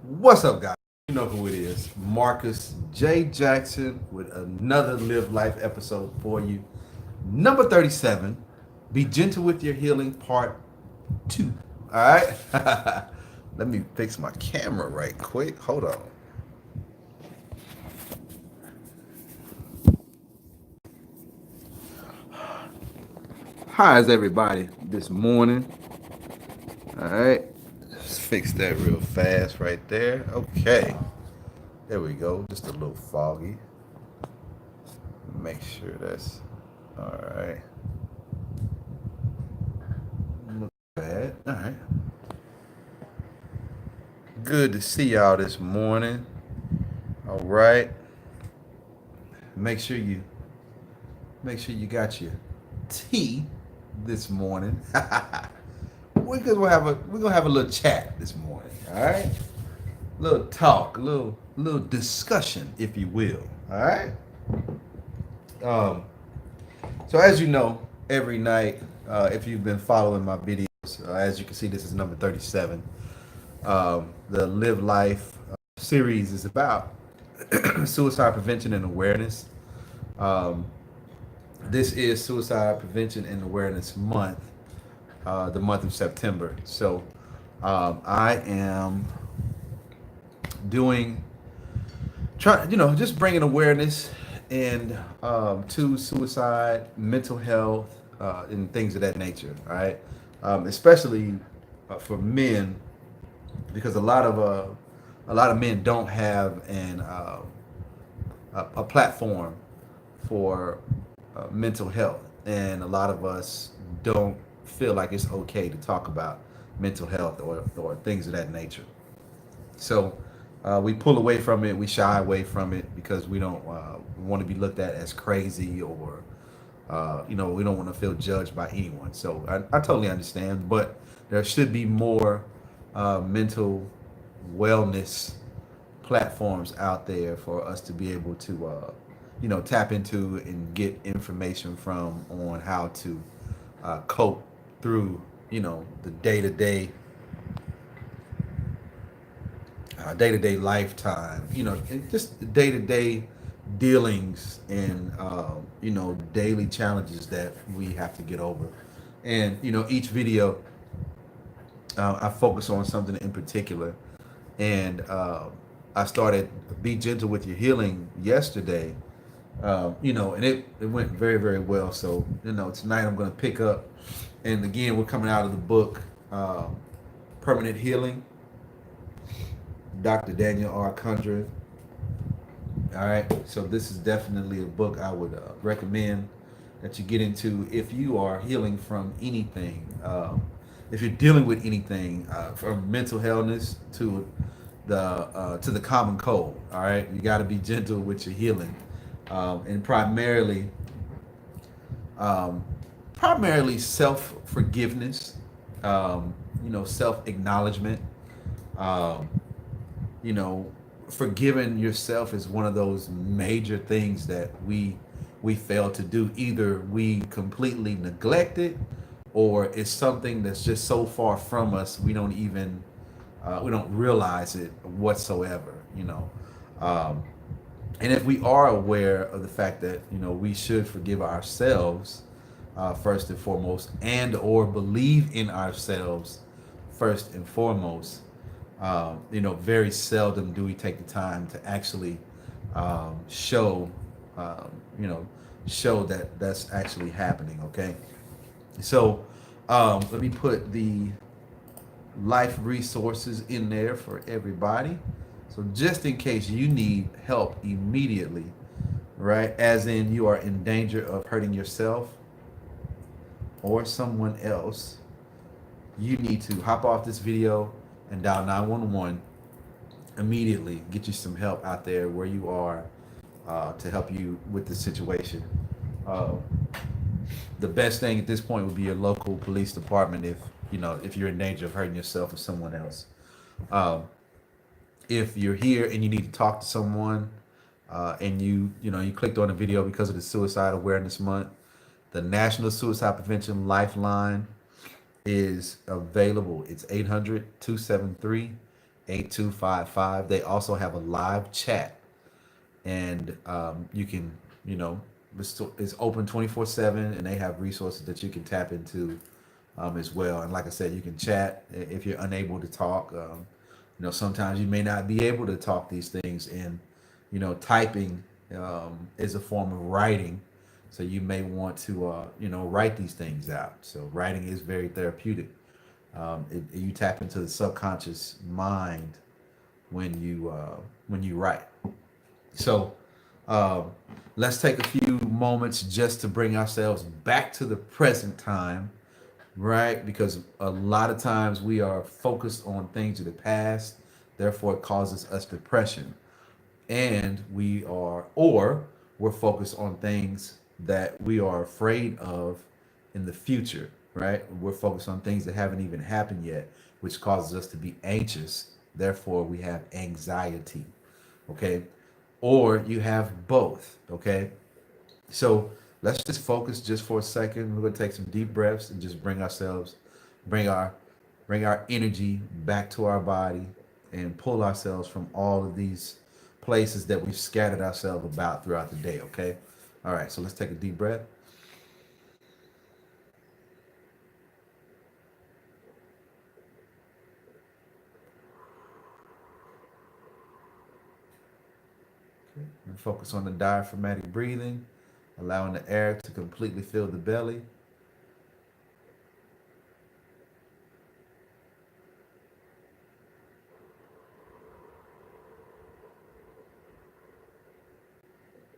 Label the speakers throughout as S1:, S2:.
S1: What's up, guys? You know who it is. Marcus J. Jackson with another Live Life episode for you. Number 37, Be Gentle with Your Healing, Part 2. All right? Let me fix my camera right quick. Hold on. How's everybody this morning? All right. Let's fix that real fast right there. Okay. There we go. Just a little foggy. Make sure that's all right. Look bad. All right. Good to see y'all this morning. All right. Make sure you got your tea this morning. We're gonna have a little chat this morning. All right. Little talk, little discussion, if you will. All right. Um. So as you know, every night, if you've been following my videos, as you can see, this is number 37. The Live Life series is about suicide prevention and awareness. Um, this is Suicide Prevention and Awareness Month, the month of September. So I am doing, just bringing awareness and to suicide, mental health, and things of that nature. All right, especially for men, because a lot of men don't have a platform for mental health, and a lot of us don't feel like it's okay to talk about mental health or things of that nature. So we pull away from it, we shy away from it because we don't want to be looked at as crazy or we don't want to feel judged by anyone. So I totally understand, but there should be more mental wellness platforms out there for us to be able to tap into and get information from on how to cope through the day-to-day lifetime, and just day-to-day dealings and daily challenges that we have to get over. And each video I focus on something in particular. And I started Be Gentle with Your Healing yesterday, and it went very, very well. So, tonight I'm going to pick up. And again, we're coming out of the book, Permanent Healing, Dr. Daniel R. CONDRON. All right. So this is definitely a book I would recommend that you get into if you are healing from anything. If you're dealing with anything, from mental illness to the common cold. All right, you got to be gentle with your healing, and primarily self forgiveness. Self acknowledgement. Um, you know, Forgiving yourself is one of those major things that we fail to do. Either we completely neglect it, or it's something that's just so far from us we don't realize it whatsoever. Um, and if we are aware of the fact that we should forgive ourselves first and foremost, and or believe in ourselves first and foremost, very seldom do we take the time to actually show, um, you know, show that that's actually happening. Okay, so let me put the life resources in there for everybody. So just in case you need help immediately, right? As in you are in danger of hurting yourself or someone else, you need to hop off this video and dial 911 immediately. Get you some help out there where you are, to help you with the situation. Uh, the best thing at this point would be your local police department if you're in danger of hurting yourself or someone else. Um, if you're here and you need to talk to someone, and you clicked on the video because of the Suicide Awareness Month, the National Suicide Prevention Lifeline is available. It's 800-273-8255. 8255. They also have a live chat, and you can, you know, it's open 24/7, and they have resources that you can tap into as well. And like I said, you can chat if you're unable to talk. You know, sometimes you may not be able to talk these things, and you know, typing is a form of writing. So you may want to, you know, write these things out. So writing is very therapeutic. You tap into the subconscious mind when you write. So um, let's take a few moments just to bring ourselves back to the present time, right? Because a lot of times we are focused on things of the past, therefore it causes us depression. And or we're focused on things that we are afraid of in the future, right? We're focused on things that haven't even happened yet, which causes us to be anxious. Therefore, we have anxiety, okay? Or you have both, okay? So let's just focus just for a second. We're gonna take some deep breaths and just bring our, bring our energy back to our body and pull ourselves from all of these places that we've scattered ourselves about throughout the day. Okay. All right. So let's take a deep breath. Okay. And focus on the diaphragmatic breathing, allowing the air to completely fill the belly.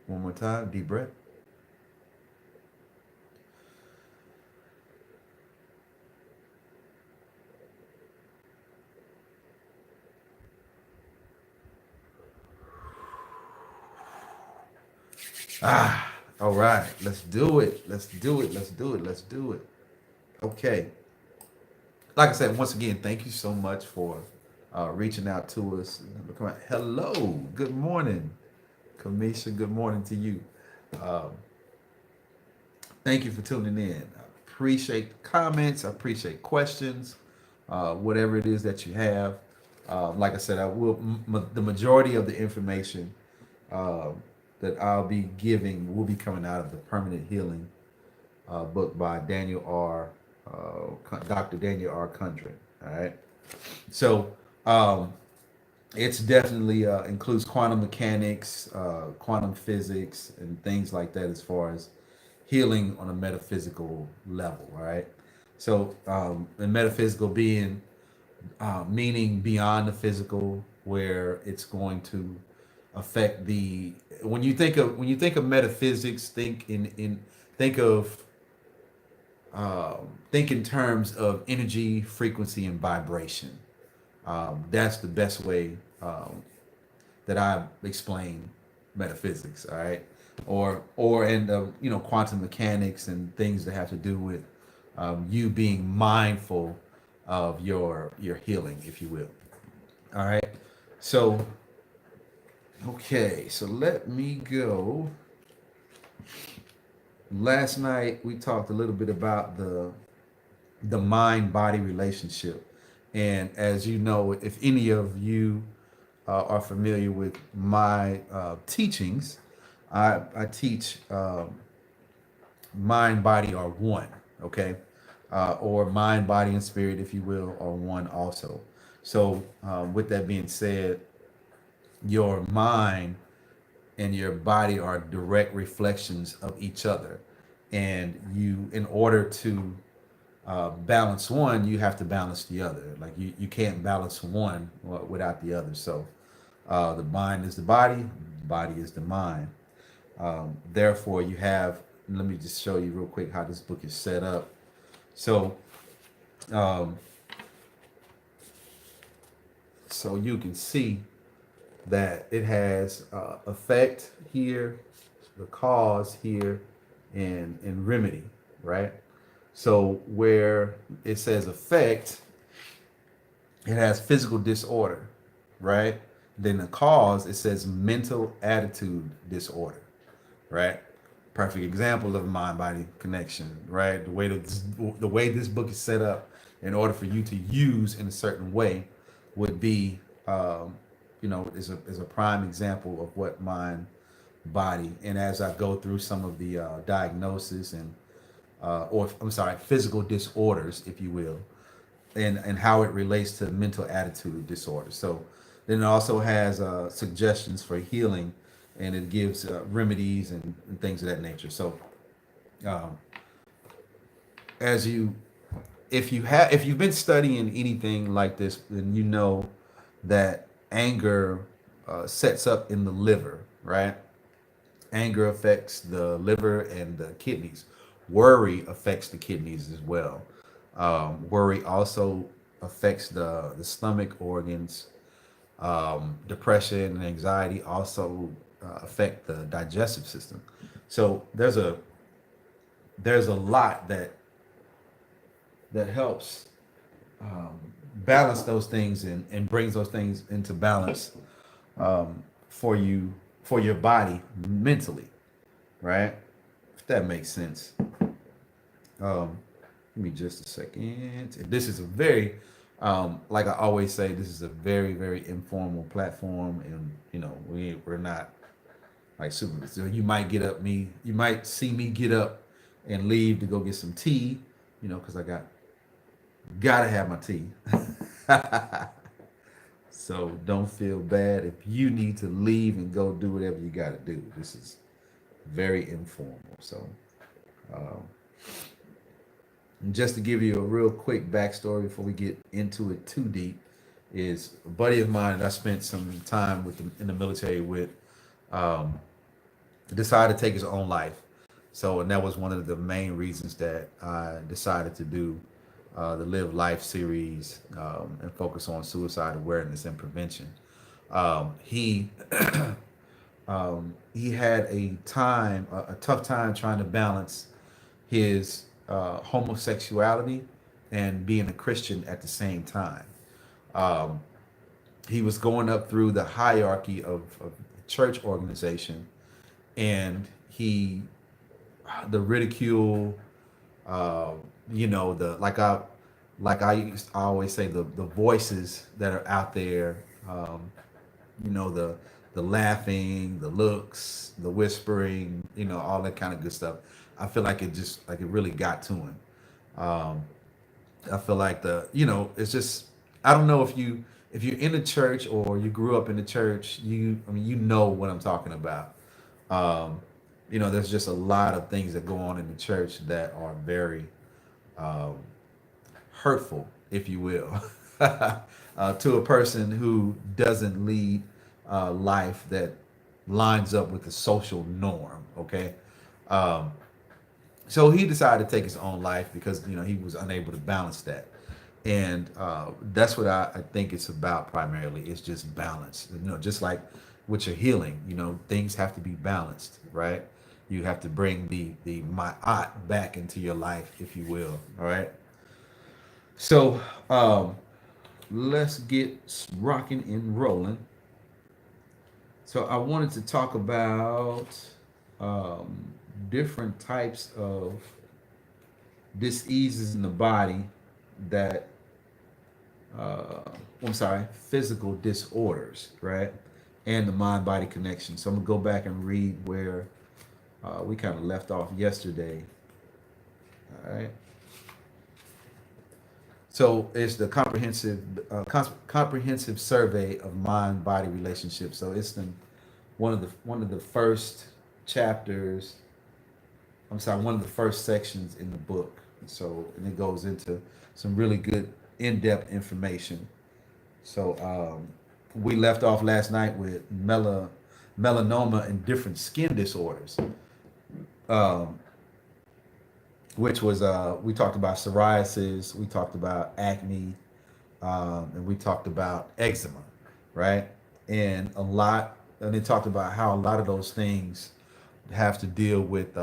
S1: One more time. Deep breath. Ah, all right. Let's do it. Let's do it. Let's do it. Let's do it. Okay. Like I said, once again, thank you so much for reaching out to us. Hello. Good morning, Kamisha. Good morning to you. Um, Thank you for tuning in. I appreciate comments. I appreciate questions, whatever it is that you have. Like I said, I will. The majority of the information uh, that I'll be giving will be coming out of the Permanent Healing book by Dr. Daniel R. Condren. All right. So it's definitely includes quantum mechanics, quantum physics, and things like that as far as healing on a metaphysical level, right? So, the metaphysical being meaning beyond the physical, where it's going to affect the. When you think of metaphysics, think of think in terms of energy, frequency, and vibration. That's the best way that I explain metaphysics. All right, or and quantum mechanics and things that have to do with you being mindful of your healing, if you will. All right. So okay, so let me go. Last night we talked a little bit about the mind body relationship, and as you know, if any of you are familiar with my teachings, I teach mind, body are one, okay? Or mind, body, and spirit, if you will, are one also. So, with that being said, your mind and your body are direct reflections of each other. And in order to balance one, you have to balance the other. Like you can't balance one without the other. So, the mind is the body is the mind. Therefore, you have, let me just show you real quick how this book is set up. So, um, so you can see that it has effect here, the cause here, and remedy, right? So where it says effect, it has physical disorder, right? Then the cause, it says mental attitude disorder, right? Perfect example of mind body connection, right? The way this book is set up, in order for you to use in a certain way, would be is a prime example of what mind, body, and as I go through some of the diagnosis and or I'm sorry, physical disorders, if you will, and how it relates to mental attitude disorders. So then it also has suggestions for healing, and it gives remedies and things of that nature. So um, as you if you've been studying anything like this, then you know that anger sets up in the liver, right? Anger affects the liver and the kidneys. Worry affects the kidneys as well. Worry also affects the stomach organs. Depression and anxiety also affect the digestive system. So there's a lot that helps balance those things and brings those things into balance for you for your body mentally, right? If that makes sense. Give me just a second. This is a very, like I always say, this is a very, very informal platform, and we're not like super. So you might see me get up and leave to go get some tea, because I gotta have my tea. So don't feel bad if you need to leave and go do whatever you got to do. This is very informal. So just to give you a real quick backstory before we get into it too deep, is a buddy of mine that I spent some time with in the military with decided to take his own life. So, and that was one of the main reasons that I decided to do the Live Life series and focus on suicide awareness and prevention. He he had a tough time trying to balance his homosexuality and being a Christian at the same time. Um, he was going up through the hierarchy of the church organization, and the ridicule, uh, the I always say, the voices that are out there, the laughing, the looks, the whispering, all that kind of good stuff. I feel like it really got to him. Um, I feel like it's just, I don't know if you're in the church or you grew up in the church, you know what I'm talking about. Um, there's just a lot of things that go on in the church that are very um, hurtful, if you will, to a person who doesn't lead a life that lines up with the social norm. Okay. Um, so he decided to take his own life because he was unable to balance that, and that's what I think it's about primarily. It's just balance. Just like with your healing, things have to be balanced, right? You have to bring the ma'at back into your life, if you will. All right. So let's get rocking and rolling. So I wanted to talk about um, different types of diseases in the body that, uh, I'm sorry, physical disorders, right? And the mind body connection. So I'm going to go back and read where we kind of left off yesterday. All right. So it's the comprehensive survey of mind body relationships. So it's one of the first chapters. I'm sorry, one of the first sections in the book. So, and it goes into some really good in-depth information. So we left off last night with melanoma and different skin disorders, um, which was we talked about psoriasis, we talked about acne, and we talked about eczema, right? And they talked about how a lot of those things have to deal with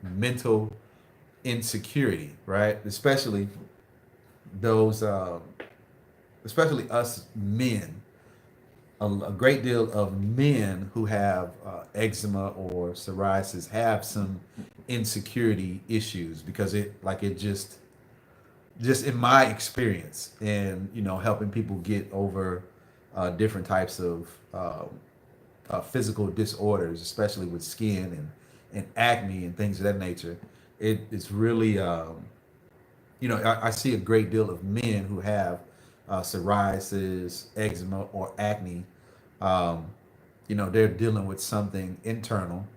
S1: mental insecurity, right? Those, especially us men. A great deal of men who have eczema or psoriasis have some insecurity issues because it just in my experience and helping people get over different types of physical disorders, especially with skin and acne and things of that nature. It's really, I see a great deal of men who have psoriasis, eczema, or acne. Um, they're dealing with something internal,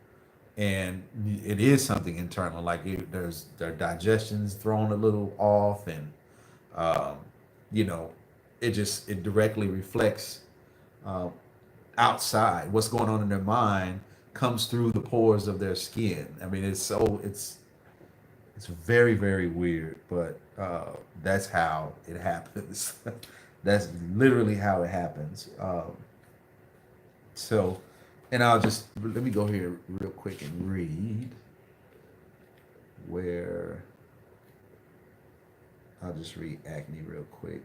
S1: and it is something internal. Like their digestion's thrown a little off, and um, you know, it directly reflects uh, outside. What's going on in their mind comes through the pores of their skin. I mean, it's very, very weird, but that's how it happens. That's literally how it happens. So, and let me go here real quick and read where I'll just read acne real quick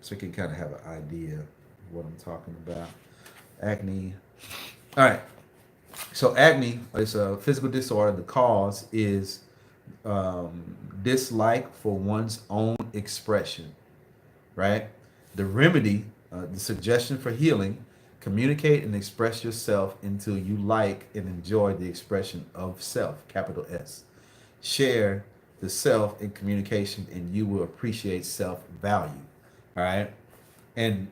S1: so you can kind of have an idea of what I'm talking about. Acne. All right. So acne is a physical disorder. The cause is dislike for one's own expression, right? The remedy, the suggestion for healing, communicate and express yourself until you like and enjoy the expression of self, capital S. Share the self in communication and you will appreciate self value, all right? And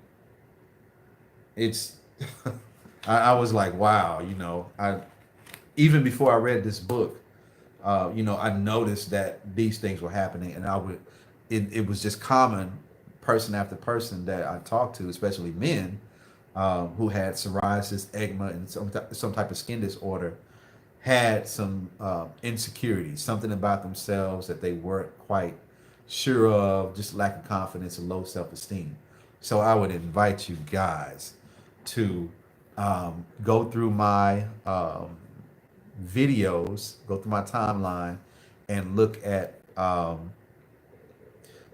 S1: it's, I was like, wow, even before I read this book, I noticed that these things were happening, and it was just common, person after person that I talked to, especially men, who had psoriasis, eczema, and some type of skin disorder, had some insecurities, something about themselves that they weren't quite sure of, just lack of confidence and low self-esteem. So I would invite you guys to go through my videos, go through my timeline, and look at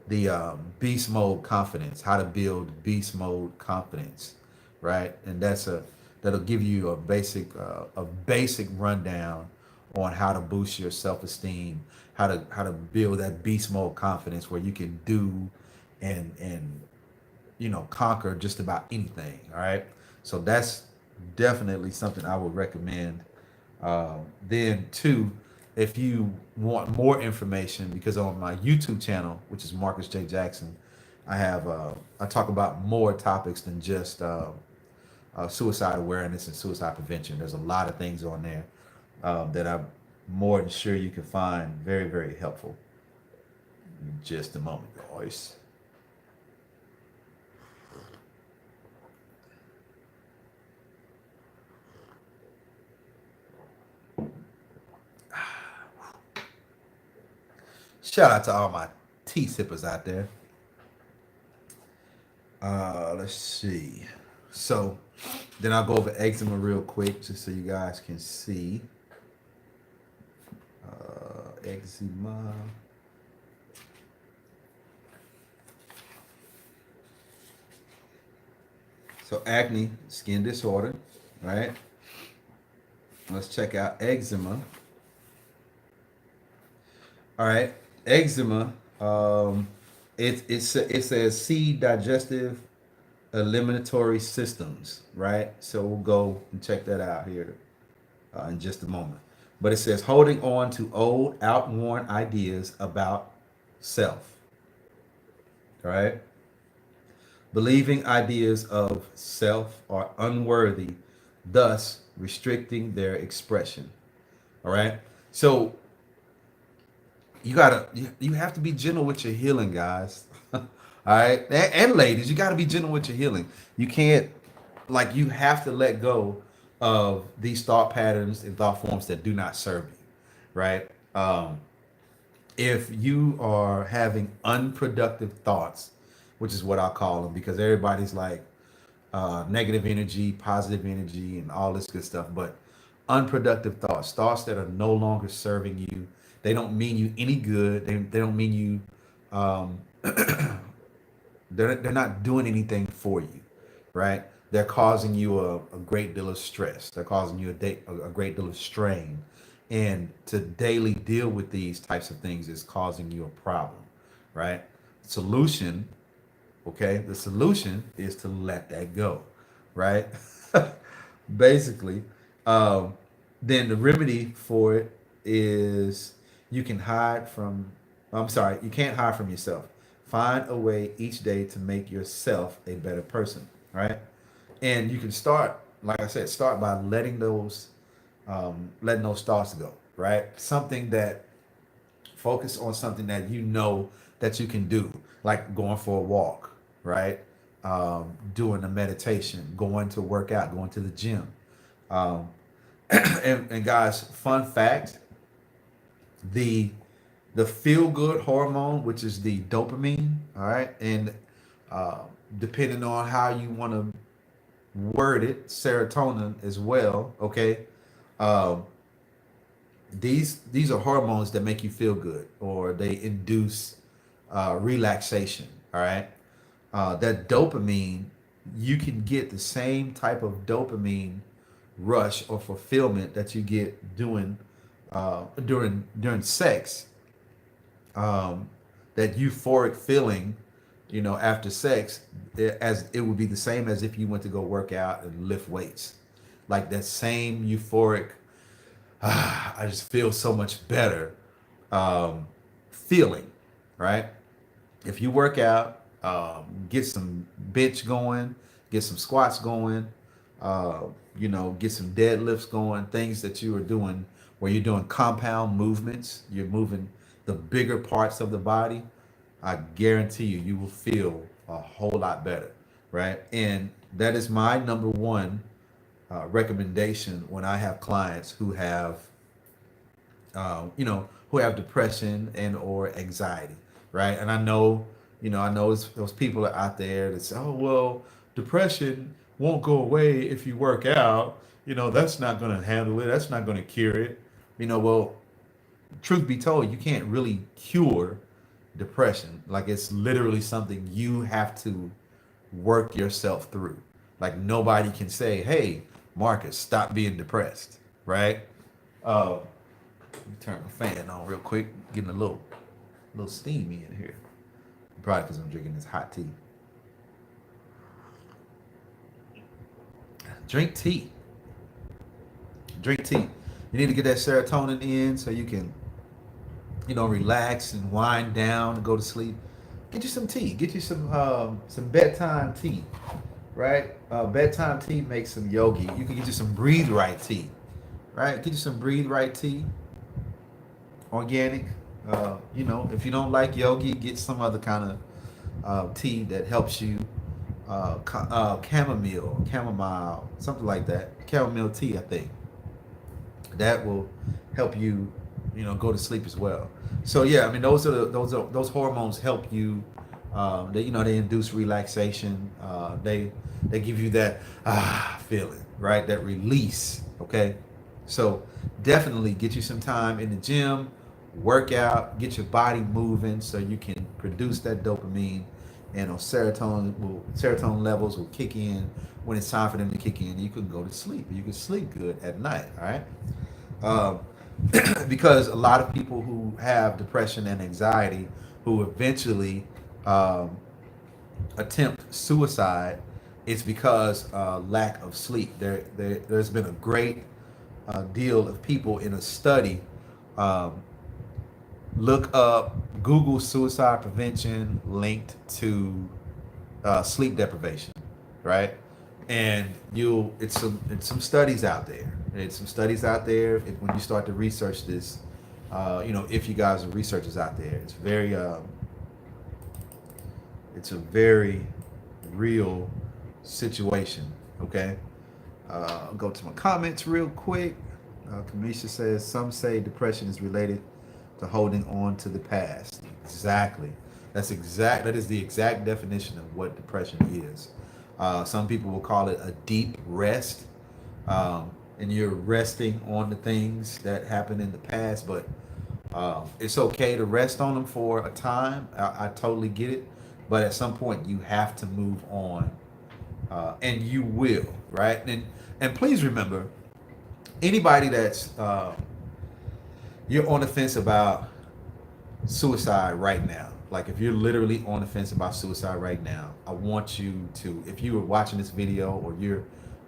S1: the beast mode confidence, how to build beast mode confidence, right? And that'll give you a basic rundown on how to boost your self-esteem, how to build that beast mode confidence where you can do and conquer just about anything. All right, so that's definitely something I would recommend. Then two, if you want more information, because on my YouTube channel, which is Marcus J. Jackson, I talk about more topics than just suicide awareness and suicide prevention. There's a lot of things on there that I'm more than sure you can find very, very helpful. In just a moment, guys. Shout out to all my tea sippers out there. Let's see. So then I'll go over eczema real quick just so you guys can see. Eczema. So acne, skin disorder, right? Let's check out eczema. All right, eczema. It says C digestive eliminatory systems, right? So we'll go and check that out here in just a moment. But it says holding on to old, outworn ideas about self, all right? Believing ideas of self are unworthy, thus restricting their expression, all right? So you have to be gentle with your healing, guys. All right, and ladies, you got to be gentle with your healing. You can't, you have to let go of these thought patterns and thought forms that do not serve you, right? If you are having unproductive thoughts, which is what I call them, because everybody's like negative energy, positive energy, and all this good stuff, but unproductive thoughts that are no longer serving you. They don't mean you any good. They don't mean you. They're not doing anything for you, right? They're causing you a great deal of stress. They're causing you a great deal of strain, and to daily deal with these types of things is causing you a problem, right? Solution Okay, the solution is to let that go, right? Basically, um, then the remedy for it is you can hide from. I'm sorry, you can't hide from yourself. Find a way each day to make yourself a better person, right? And you can start, like I said, start by letting those thoughts go, right? Something that focus on something that you know that you can do, like going for a walk, right? Doing a meditation, going to work out, going to the gym. Um, and guys, fun fact: the the feel good hormone, which is the dopamine, all right, and uh, depending on how you want to word it, serotonin as well. Okay, um, these are hormones that make you feel good or they induce relaxation. All right, that dopamine, you can get the same type of dopamine rush or fulfillment that you get doing during sex. That euphoric feeling, after sex, as it would be the same as if you went to go work out and lift weights. Like that same euphoric, I just feel so much better feeling, right? If you work out, get some bench going, get some squats going, uh, get some deadlifts going, things that you are doing where you're doing compound movements, you're moving the bigger parts of the body, I guarantee you, you will feel a whole lot better, right? And that is my number one recommendation when I have clients who have depression and or anxiety, right? And I know those people are out there that say, oh, well, depression won't go away if you work out. That's not going to handle it. That's not going to cure it. Well, truth be told, you can't really cure depression. Like it's literally something you have to work yourself through. Like nobody can say, "Hey, Marcus, stop being depressed," right? Let me turn the fan on real quick, getting a little steamy in here. Probably because I'm drinking this hot tea. Drink tea. Drink tea. You need to get that serotonin in so you can relax and wind down and go to sleep. Get you some tea. Get you some bedtime tea, right? Bedtime tea makes some yogi. You can get you some breathe right tea, right? Get you some breathe right tea, organic. If you don't like yogi, get some other kind of tea that helps you. Chamomile, something like that. Chamomile tea, I think. That will help you, go to sleep as well. So yeah, I mean, those hormones help you. They induce relaxation. They give you that feeling, right? That release. Okay, so definitely get you some time in the gym, work out, get your body moving so you can produce that dopamine, and serotonin levels will kick in when it's time for them to kick in. You can go to sleep. You can sleep good at night. All right. Um, because a lot of people who have depression and anxiety who eventually attempt suicide, it's because lack of sleep. There's been a great deal of people in a study. Um, Look up Google suicide prevention linked to sleep deprivation, right? And it's some studies out there. It's some studies out there. When you start to research this, if you guys are researchers out there, it's a very real situation. Okay. I'll go to my comments real quick. Kamisha says some say depression is related to holding on to the past. Exactly. That is the exact definition of what depression is. Some people will call it a deep rest, and you're resting on the things that happened in the past. But it's okay to rest on them for a time. I totally get it, but at some point you have to move on, and you will, right? And please remember, anybody that's you're on the fence about suicide right now, Like if you're literally on the fence about suicide right now, I want you to, if you were watching this video or you're,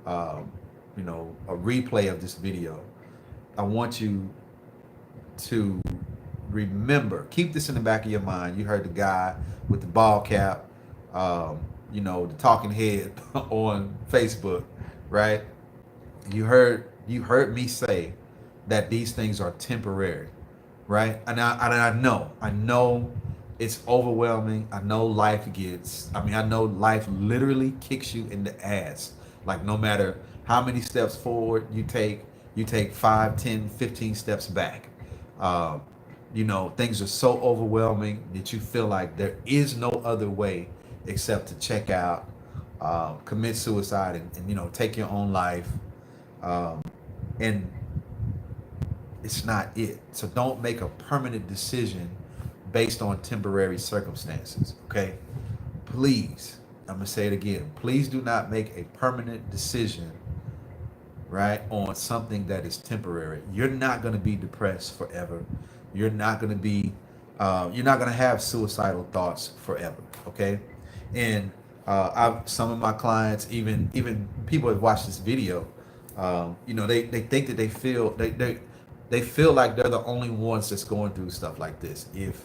S1: um, a replay of this video, I want you to remember, keep this in the back of your mind. You heard the guy with the ball cap, the talking head on Facebook, right? You heard me say that these things are temporary, right? And I know it's overwhelming. I know I know life literally kicks you in the ass. Like no matter how many steps forward you take 5, 10, 15 steps back. Um, things are so overwhelming that you feel like there is no other way except to check out, commit suicide, and take your own life. Um, and it's not it. So don't make a permanent decision based on temporary circumstances. Okay, please. I'm gonna say it again. Please do not make a permanent decision, right, on something that is temporary. You're not going to be depressed forever. You're not going to be, you're not going to have suicidal thoughts forever. Okay, and some of my clients, even people that watch this video, they think that they feel like they're the only ones that's going through stuff like this. If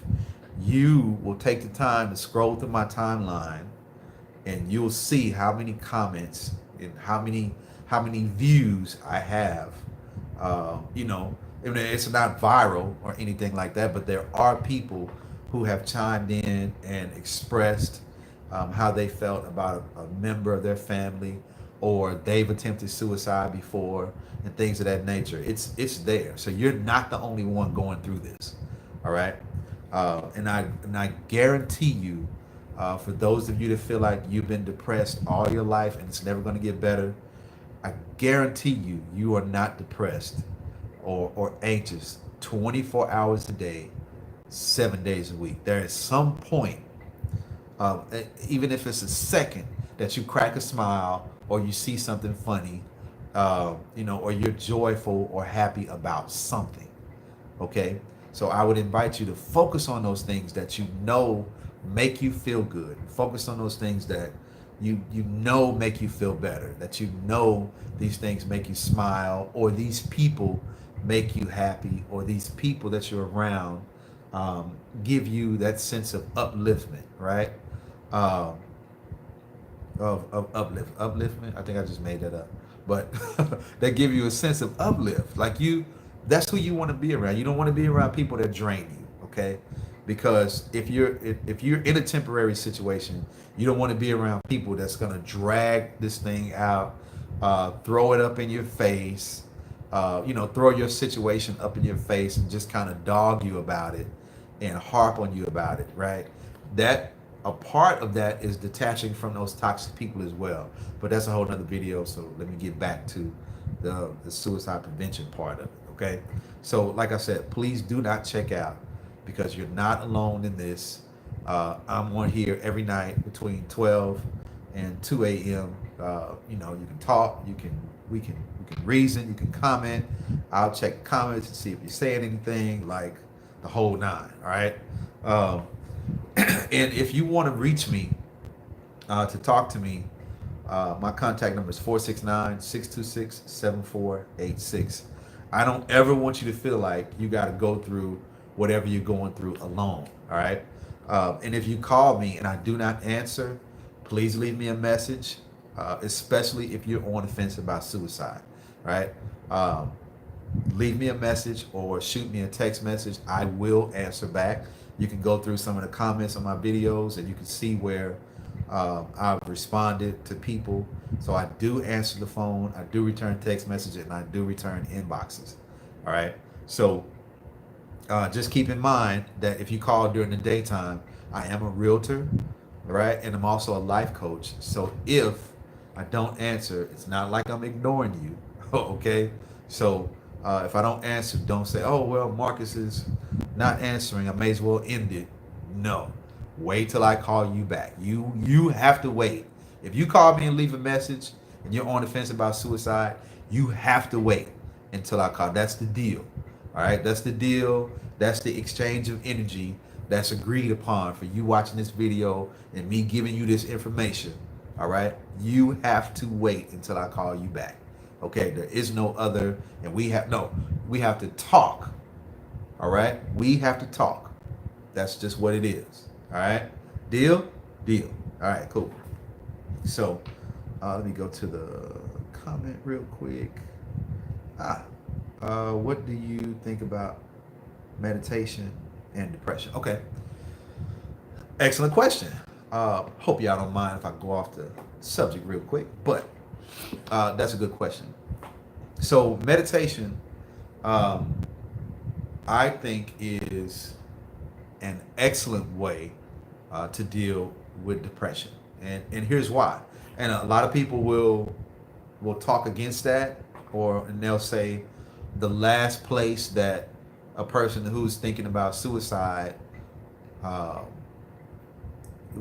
S1: you will take the time to scroll through my timeline, and you'll see how many comments and how many views I have. It's not viral or anything like that, but there are people who have chimed in and expressed how they felt about a member of their family, or they've attempted suicide before, and things of that nature. It's there, so you're not the only one going through this. All right, and I guarantee you, for those of you that feel like you've been depressed all your life and it's never going to get better, I guarantee you are not depressed or anxious 24 hours a day, 7 days a week. There is some point, even if it's a second, that you crack a smile or you see something funny, or you're joyful or happy about something. Okay, so I would invite you to focus on those things that make you feel good. Focus on those things that make you feel better, that these things make you smile, or these people make you happy, or these people that you're around give you that sense of upliftment, right? um, of upliftment. I think I just made that up, but that give you a sense of uplift. Like that's who you want to be around. You don't want to be around people that drain you, okay? Because if you're in a temporary situation, you don't want to be around people that's gonna drag this thing out, throw it up in your face, throw your situation up in your face and just kind of dog you about it and harp on you about it, right? That a part of that is detaching from those toxic people as well. But that's a whole nother video. So let me get back to the suicide prevention part of it. Okay. So like I said, please do not check out, because you're not alone in this. I'm on here every night between 12 and 2 a.m. You can talk, we can reason, you can comment. I'll check comments and see if you're saying anything, like the whole nine. All right. And if you want to reach me, to talk to me, my contact number is 469-626-7486. I don't ever want you to feel like you got to go through whatever you're going through alone. All right. And if you call me and I do not answer, please leave me a message, especially if you're on the fence about suicide. Right. Leave me a message or shoot me a text message. I will answer back. You can go through some of the comments on my videos and you can see where I've responded to people. So I do answer the phone, I do return text messages, and I do return inboxes. All right. So just keep in mind that if you call during the daytime, I am a realtor, right? And I'm also a life coach. So if I don't answer, it's not like I'm ignoring you. Okay. So if I don't answer, don't say, oh, well, Marcus is not answering, I may as well end it. No, wait till I call you back. You have to wait. If you call me and leave a message and you're on the fence about suicide, you have to wait until I call. That's the deal. All right, that's the deal. That's the exchange of energy that's agreed upon for you watching this video and me giving you this information, all right, you have to wait until I call you back. Okay, there is no other, and we have to talk. All right, we have to talk. That's just what it is. All right, deal, deal. All right, cool. So let me go to the comment real quick. What do you think about meditation and depression? Okay, excellent question. Hope y'all don't mind if I go off the subject real quick, but that's a good question. So meditation, I think, is an excellent way to deal with depression, and here's why. And a lot of people will talk against that, and they'll say the last place that a person who's thinking about suicide uh,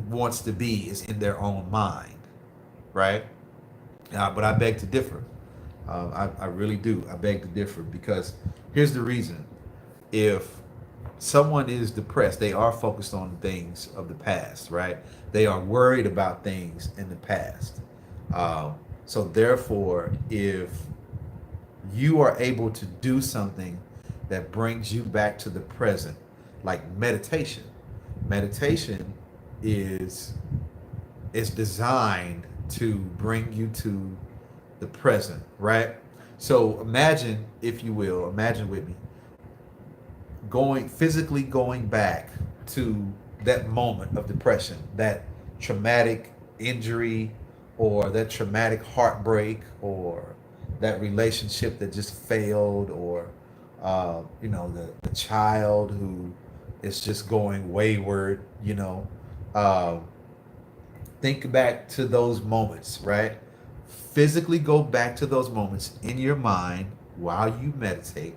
S1: wants to be is in their own mind, right? But I beg to differ. I really do. I beg to differ because here's the reason. If someone is depressed, they are focused on things of the past, right? They are worried about things in the past. So therefore, if you are able to do something that brings you back to the present, like meditation, meditation is designed to bring you to the present, right? So imagine, if you will, imagine with me, physically going back to that moment of depression, that traumatic injury, or that traumatic heartbreak, or that relationship that just failed, or the child who is just going wayward. Think back to those moments, right? Physically go back to those moments in your mind while you meditate,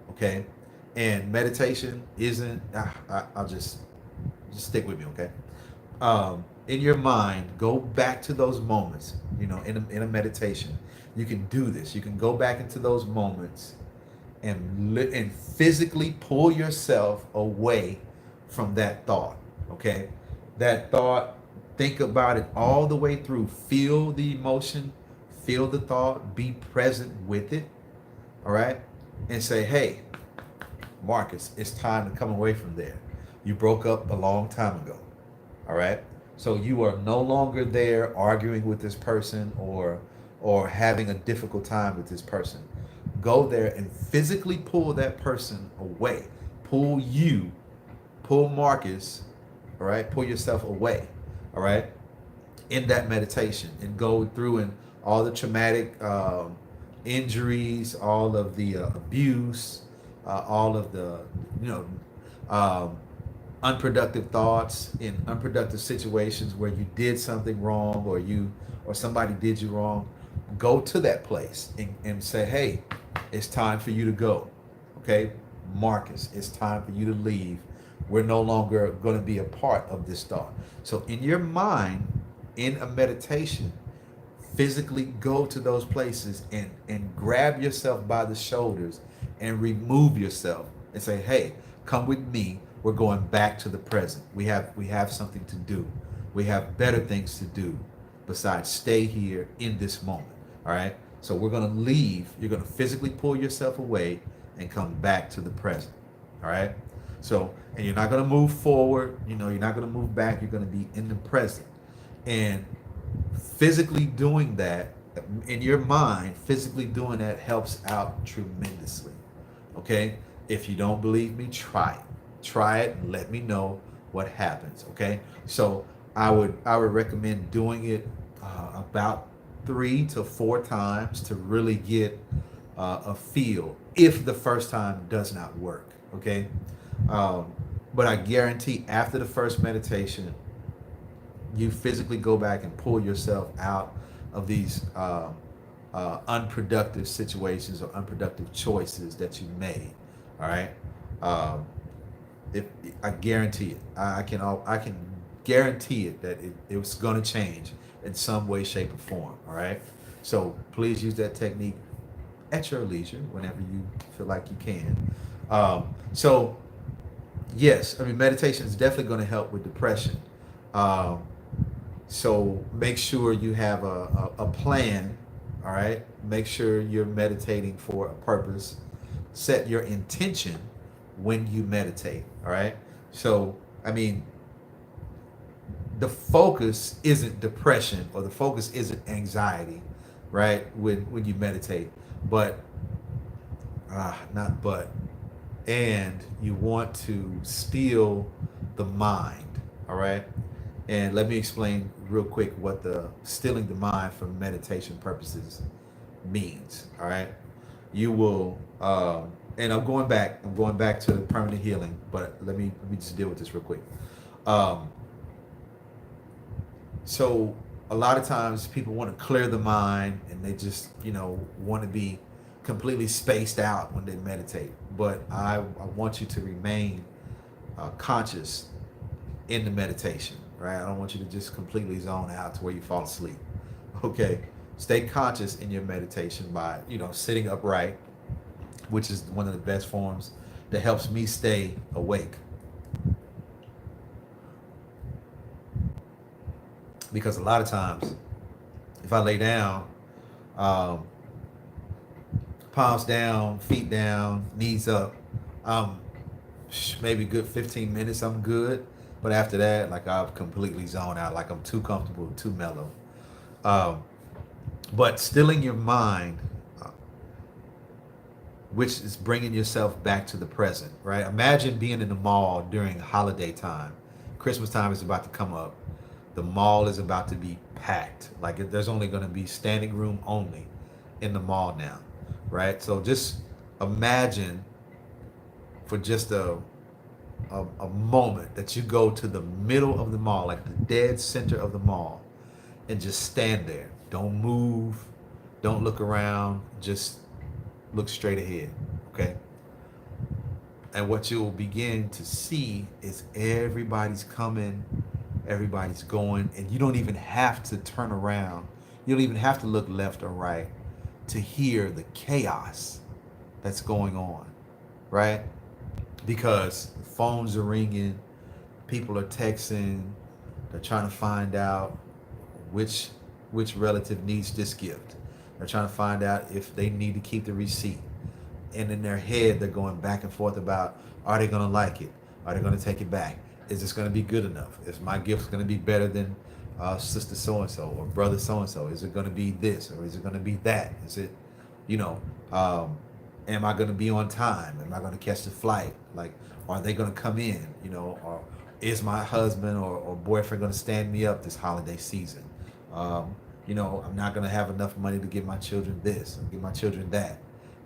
S1: okay? And meditation isn't, I'll just stick with me, okay? In your mind, go back to those moments, in a meditation. You can do this. You can go back into those moments and physically pull yourself away from that thought, okay? That thought, think about it all the way through. Feel the emotion, feel the thought, be present with it, all right? And say, hey, Marcus, it's time to come away from there. You broke up a long time ago, all right? So you are no longer there arguing with this person or having a difficult time with this person. Go there and physically pull that person away. Pull Marcus, all right? Pull yourself away, all right? In that meditation, and go through and all the traumatic injuries, all of the abuse, all of the unproductive thoughts in unproductive situations where you did something wrong, or somebody did you wrong. Go to that place and say, hey, it's time for you to go. Okay, Marcus, it's time for you to leave. We're no longer going to be a part of this thought. So in your mind, in a meditation, physically go to those places and grab yourself by the shoulders and remove yourself and say, hey, come with me. We're going back to the present. We have something to do. We have better things to do besides stay here in this moment. All right. So we're going to leave. You're going to physically pull yourself away and come back to the present. All right. So, and you're not going to move forward. You're not going to move back. You're going to be in the present. And physically doing that in your mind, physically doing that helps out tremendously. Okay. If you don't believe me, try it. Try it and let me know what happens. Okay. So I would recommend doing it about 3 to 4 times to really get a feel, if the first time does not work. Okay. But I guarantee after the first meditation, you physically go back and pull yourself out of these unproductive situations or unproductive choices that you made. All right. If I guarantee it, I can guarantee it that it's going to change in some way, shape, or form. All right. So please use that technique at your leisure whenever you feel like you can. So Yes, I mean meditation is definitely going to help with depression. Um, so make sure you have a plan. All right. Make sure you're meditating for a purpose. Set your intention when you meditate. All right. So I mean, the focus isn't depression or the focus isn't anxiety, right? When you meditate, but not but, and you want to still the mind, all right? And let me explain real quick what the stilling the mind for meditation purposes means, all right? You will, and I'm going back to permanent healing, but let me just deal with this real quick. Um, so a lot of times people want to clear the mind and they just want to be completely spaced out when they meditate, but I want you to remain conscious in the meditation, right? I don't want you to just completely zone out to where you fall asleep. Okay, stay conscious in your meditation by sitting upright, which is one of the best forms that helps me stay awake, because a lot of times if I lay down, um, palms down, feet down, knees up, um, maybe good 15 minutes, I'm good. But after that, like I've completely zoned out, like I'm too comfortable, too mellow. Um, but stilling your mind, uh, which is bringing yourself back to the present, right? Imagine being in the mall during holiday time. Christmas time is about to come up. The mall is about to be packed. Like there's only going to be standing room only in the mall now, right? So just imagine for just a moment that you go to the middle of the mall, like the dead center of the mall, and just stand there. Don't move. Don't look around. Just look straight ahead. Okay. And what you'll begin to see is everybody's coming, everybody's going, and you don't even have to turn around. You don't even have to look left or right to hear the chaos that's going on, right? Because phones are ringing, people are texting, they're trying to find out which relative needs this gift. They're trying to find out if they need to keep the receipt. And in their head, they're going back and forth about, are they going to like it? Are they going to take it back? Is this going to be good enough? Is my gift going to be better than sister so and so or brother so and so? Is it going to be this or is it going to be that? Is it, you know, um, am I going to be on time? Am I going to catch the flight? Like, are they going to come in? Or is my husband or boyfriend going to stand me up this holiday season? Um, I'm not going to have enough money to give my children this or give my children that,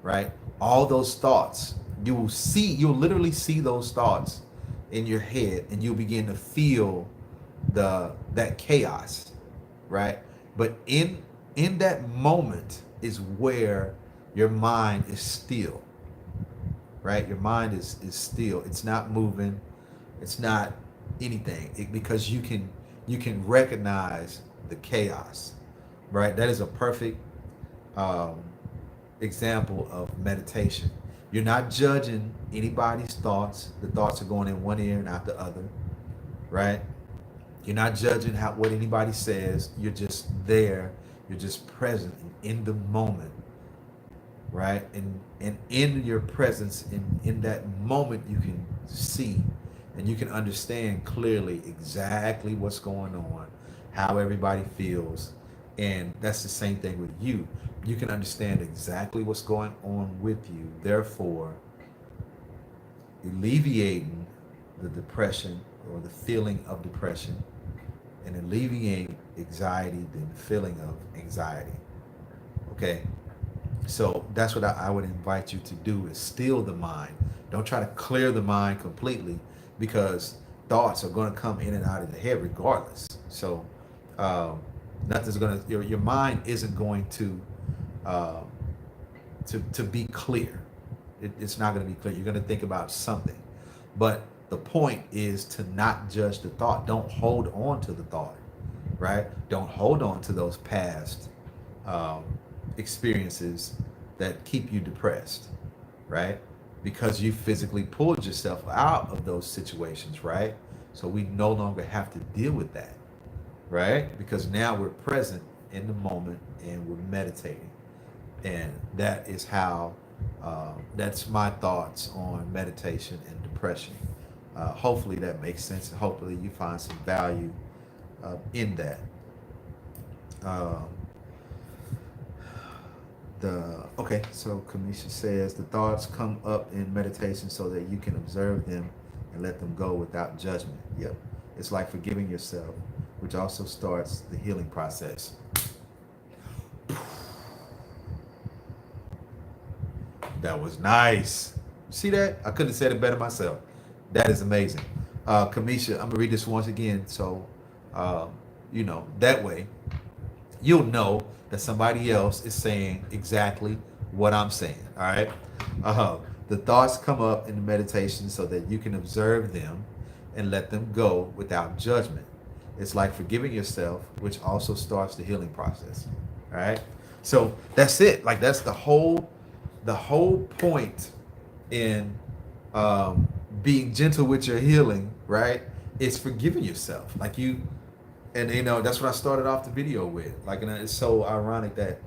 S1: right? All those thoughts, you'll literally see those thoughts in your head, and you'll begin to feel that chaos, right? But in that moment is where your mind is still, right? Your mind is still. It's not moving. It's not anything, because you can recognize the chaos, right? That is a perfect um, example of meditation. You're not judging anybody's thoughts. The thoughts are going in one ear and out the other, right? You're not judging what anybody says. You're just there. You're just present and in the moment, right? And in your presence, in that moment, you can see and you can understand clearly exactly what's going on, how everybody feels. And that's the same thing with you. You can understand exactly what's going on with you. Therefore, alleviating the depression or the feeling of depression and alleviating anxiety, the feeling of anxiety. Okay. So that's what I would invite you to do, is still the mind. Don't try to clear the mind completely, because thoughts are going to come in and out of the head regardless. So um, nothing's going to, your mind isn't going uh, to be clear. It's not going to be clear. You're going to think about something. But the point is to not judge the thought. Don't hold on to the thought, right? Don't hold on to those past um, experiences that keep you depressed, right? because you physically pulled yourself out of those situations, right? So we no longer have to deal with that, right? Because now we're present in the moment and we're meditating. And that is how, that's my thoughts on meditation and depression. Hopefully that makes sense. Hopefully you find some value in that. Um, so Kamisha says the thoughts come up in meditation so that you can observe them and let them go without judgment. Yep. It's like forgiving yourself, which also starts the healing process. That was nice. See that? I couldn't have said it better myself. That is amazing. Kamisha, I'm gonna read this once again, so that way you'll know that somebody else is saying exactly what I'm saying. All right. The thoughts come up in the meditation so that you can observe them and let them go without judgment. It's like forgiving yourself, which also starts the healing process. All right. So that's it. Like that's the whole point in being gentle with your healing, right? It's forgiving yourself. Like you, and that's what I started off the video with. Like, and it's so ironic that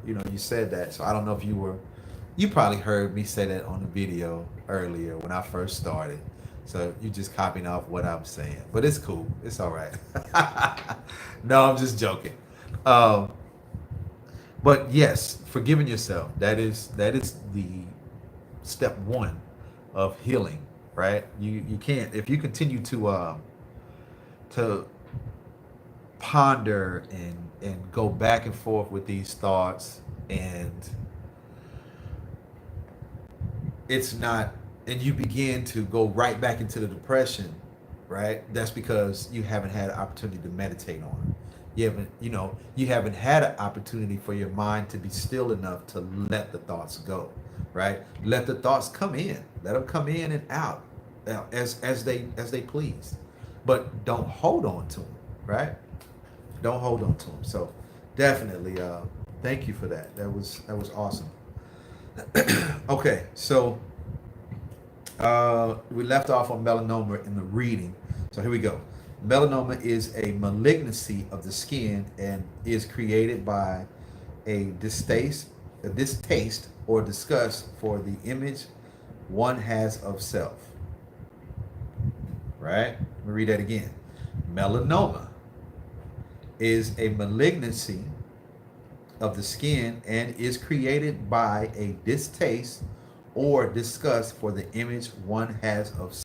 S1: you said that. So I don't know if you probably heard me say that on the video earlier when I first started. So you just copying off what I'm saying, but it's cool. It's all right. No, I'm just joking. Um, but yes, forgiving yourself. That is the step one of healing, right? You can't, if you continue to ponder and go back and forth with these thoughts, and it's not, and you begin to go right back into the depression, right? That's because you haven't had an opportunity to meditate on it. You haven't had an opportunity for your mind to be still enough to let the thoughts go, right? Let the thoughts come in. Let them come in and out, as they please, but don't hold on to them, right? Don't hold on to them. So definitely, thank you for that. That was awesome. Okay, so we left off on melanoma in the reading. So here we go. Melanoma is a malignancy of the skin and is created by a distaste or disgust for the image one has of self. Right? Let me read that again. Melanoma is a malignancy of the skin and is created by a distaste or disgust for the image one has of